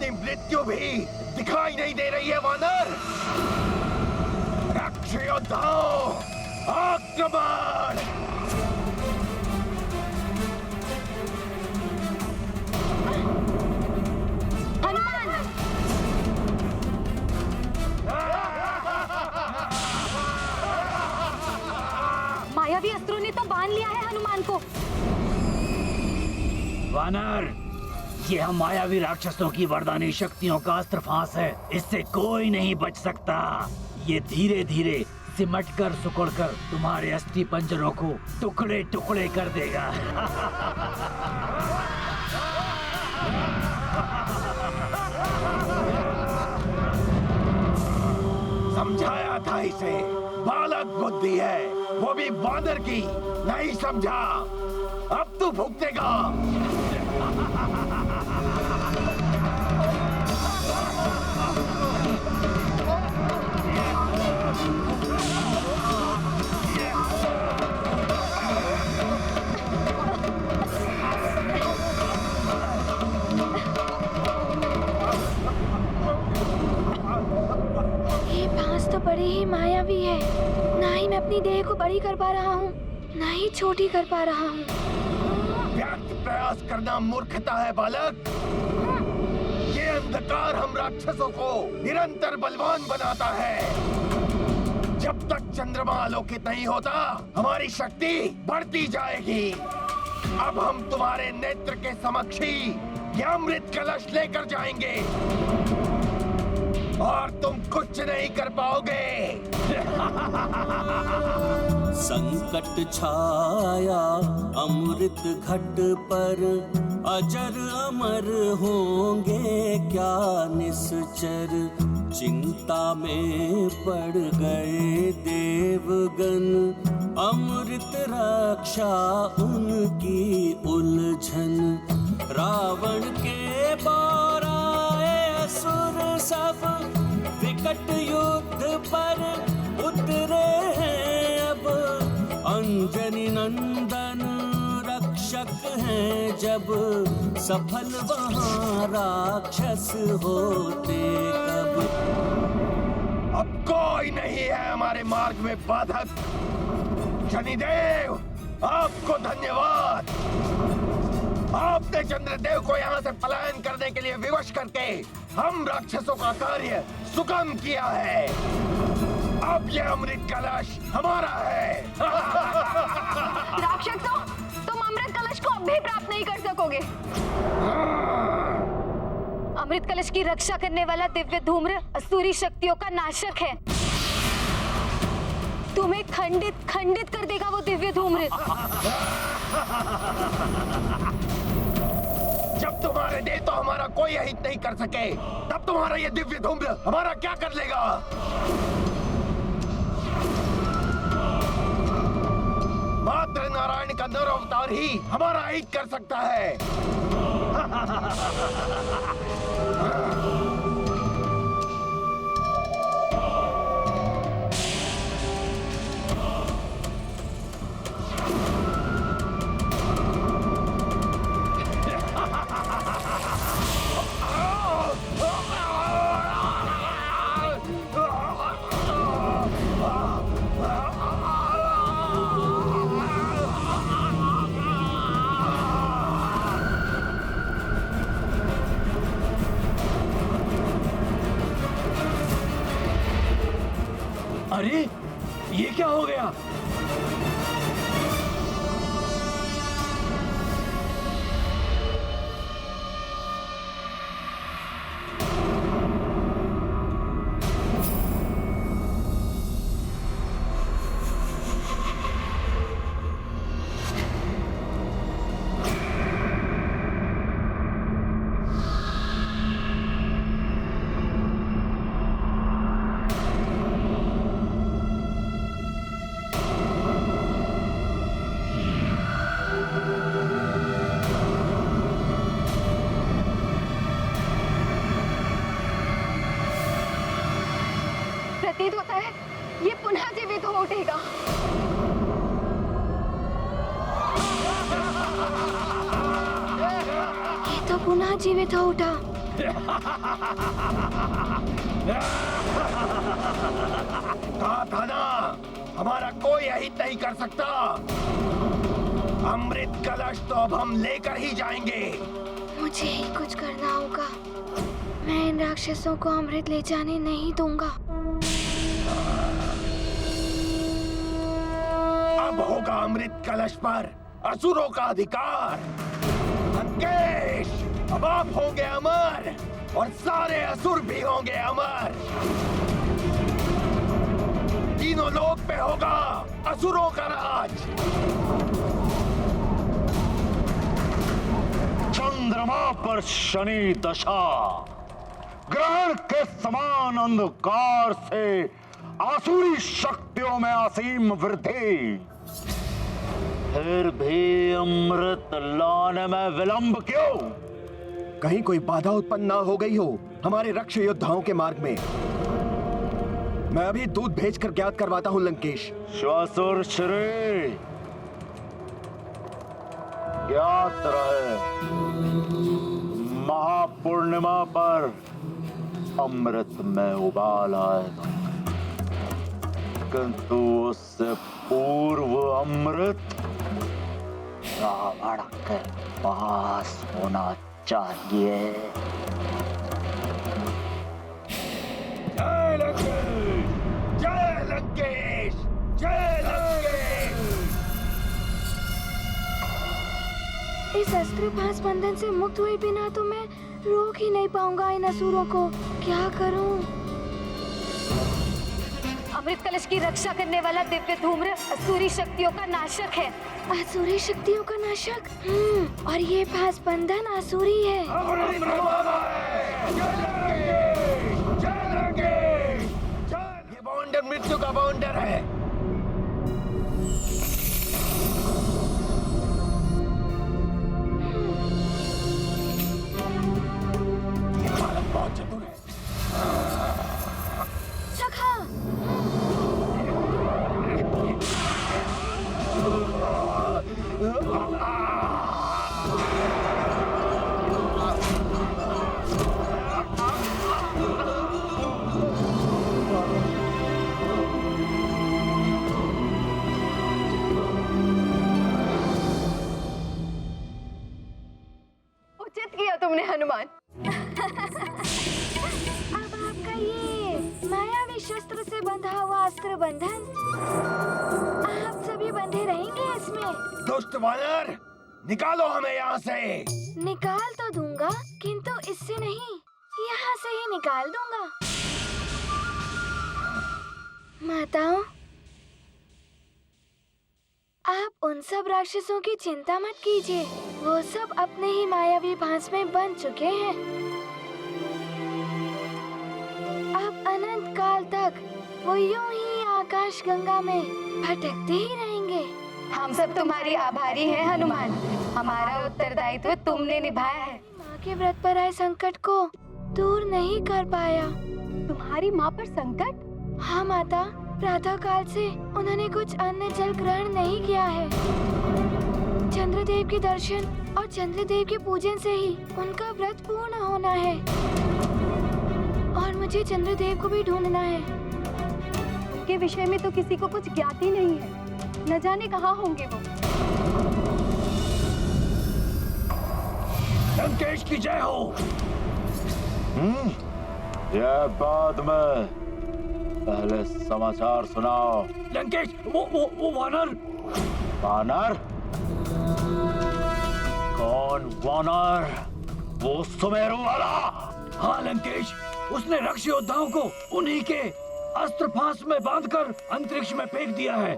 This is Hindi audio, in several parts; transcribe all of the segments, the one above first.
अपनी मृत्यु भी दिखाई नहीं दे रही है वानर। राक्षस योद्धाओं, आक्रमण! मायावी अस्त्रों ने तो बांध लिया है हनुमान को। वानर, ये हम मायावी राक्षसों की वरदानी शक्तियों का अस्त्र फांस है। इससे कोई नहीं बच सकता। ये धीरे धीरे सिमट कर सिकुड़ कर तुम्हारे अस्थि पंजरों को टुकड़े टुकड़े कर देगा। समझाया था इसे, बालक बुद्धि है, वो भी वानर की। नहीं समझा, अब तू भुगतेगा। ये फांस तो बड़ी ही मायावी है। ना ही मैं अपनी देह को बड़ी कर पा रहा हूँ, ना ही छोटी कर पा रहा हूँ। व्यर्थ प्रयास करना मूर्खता है बालक। ये अंधकार हम राक्षसों को निरंतर बलवान बनाता है। जब तक चंद्रमा आलोकित नहीं होता, हमारी शक्ति बढ़ती जाएगी। अब हम तुम्हारे नेत्र के समक्ष ही ये अमृत कलश लेकर जाएंगे और तुम कुछ नहीं कर पाओगे। संकट छाया अमृत घट पर, अजर अमर होंगे क्या निश्चर। चिंता में पड़ गए देवगण, अमृत रक्षा उनकी उलझन। रावण के बाराए असुर सब, विकट युद्ध पर उतरे हैं अब। अंजनी नंदन रक्षक हैं जब, सफल वहाँ राक्षस होते कब। अब कोई नहीं है हमारे मार्ग में बाधक। शनिदेव, आपको धन्यवाद। आपने चंद्रदेव को यहाँ से पलायन करने के लिए विवश करके हम राक्षसों का कार्य सुगम किया है। अब ये अमृत कलश हमारा है। राक्षसों, तुम अमृत कलश को अब भी प्राप्त नहीं कर सकोगे। अमृत कलश की रक्षा करने वाला दिव्य धूम्र असुरी शक्तियों का नाशक है। तुम्हें खंडित खंडित कर देगा वो दिव्य धूम्र। जब तुम्हारे देह तो हमारा कोई अहित नहीं कर सके, तब तुम्हारा ये दिव्य धूम्र हमारा क्या कर लेगा? मात्र नारायण का नर अवतार ही हमारा अहित कर सकता है। अरे, ये क्या हो गया? प्रतीत होता है ये पुनः जीवित हो उठेगा। ये तो पुनः जीवित हो उठा। कहा था ना, हमारा कोई अहित नहीं कर सकता। अमृत कलश तो अब हम लेकर ही जाएंगे। मुझे ही कुछ करना होगा। मैं इन राक्षसों को अमृत ले जाने नहीं दूंगा। अब होगा अमृत कलश पर असुरों का अधिकार। लंकेश, अब आप होंगे अमर और सारे असुर भी होंगे अमर। तीनों लोक पे होगा असुरों का राज। चंद्रमा पर शनि दशा, ग्रहण के समान अंधकार से आसुरी शक्तियों में असीम वृद्धि, फिर भी अमृत लाने में विलंब क्यों? कहीं कोई बाधा उत्पन्न ना हो गई हो हमारे रक्ष योद्धाओं के मार्ग में। मैं अभी दूध भेजकर ज्ञात करवाता हूँ लंकेश। श्वासुर श्री ज्ञात रहे, महापूर्णिमा पर अमृत में उबाल आएगा, किंतु उससे पूर्व अमृत रावण के पास होना चाहिए। जय लंकेश, जय लंकेश, जय लंकेश। इस अस्त्र पास बंधन से मुक्त हुए बिना तो मैं रोक ही नहीं पाऊंगा इन असुरों को। क्या करूं? अमृत कलश की रक्षा करने वाला दिव्य धूम्र असुरी शक्तियों का नाशक है। असुरी शक्तियों का नाशक? और ये पास बंधन असुरी है। ये बाउंडर मृत्यु का बाउंडर है। ये बालक बहुत चतुर है। सखा, उचित किया तुमने हनुमान। अब आपका ये मायावी शस्त्र से बंधा हुआ अस्त्र बंधन, आप सभी बंधे रहेंगे इसमें। दुष्ट वानर, निकालो हमें यहाँ से। निकाल तो दूंगा, किंतु इससे नहीं, यहाँ से ही निकाल दूंगा। माताओं, आप उन सब राक्षसों की चिंता मत कीजिए। वो सब अपने ही मायावी भांस में बंध चुके हैं। अब अनंत काल तक वो यूं ही आकाश गंगा में भटकते ही रहेंगे। हम सब तुम्हारी आभारी हैं हनुमान। हमारा उत्तरदायित्व तुमने निभाया है। माँ के व्रत पर आए संकट को दूर नहीं कर पाया। तुम्हारी माँ पर संकट? हाँ माता, प्रातः काल से उन्होंने कुछ अन्न जल ग्रहण नहीं किया है। चंद्रदेव के दर्शन और चंद्रदेव के पूजन से ही उनका व्रत पूर्ण होना है। और मुझे चंद्रदेव को भी ढूंढना है। उनके विषय में तो किसी को कुछ ज्ञात ही नहीं है। न जाने कहाँ होंगे वो। लंकेश की जय हो। यह बाद में, पहले समाचार सुनाओ। लंकेश, वो वानर। वानर? कौन वानर? वो सुमेरु वाला? हाँ लंकेश, उसने रक्ष योद्धाओं को उन्हीं के अस्त्र फांस में बांधकर अंतरिक्ष में फेंक दिया है।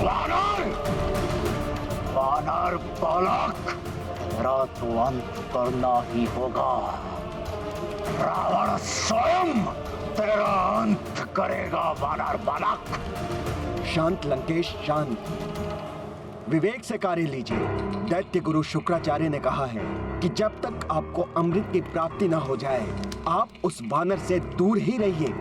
वानर! वानर बालक, तेरा तो अंत करना ही होगा। रावण स्वयं तेरा अंत करेगा वानर बालक। शांत लंकेश, शांत। विवेक से कार्य लीजिए। दैत्य गुरु शुक्राचार्य ने कहा है कि जब तक आपको अमृत की प्राप्ति न हो जाए, आप उस वानर से दूर ही रहिए।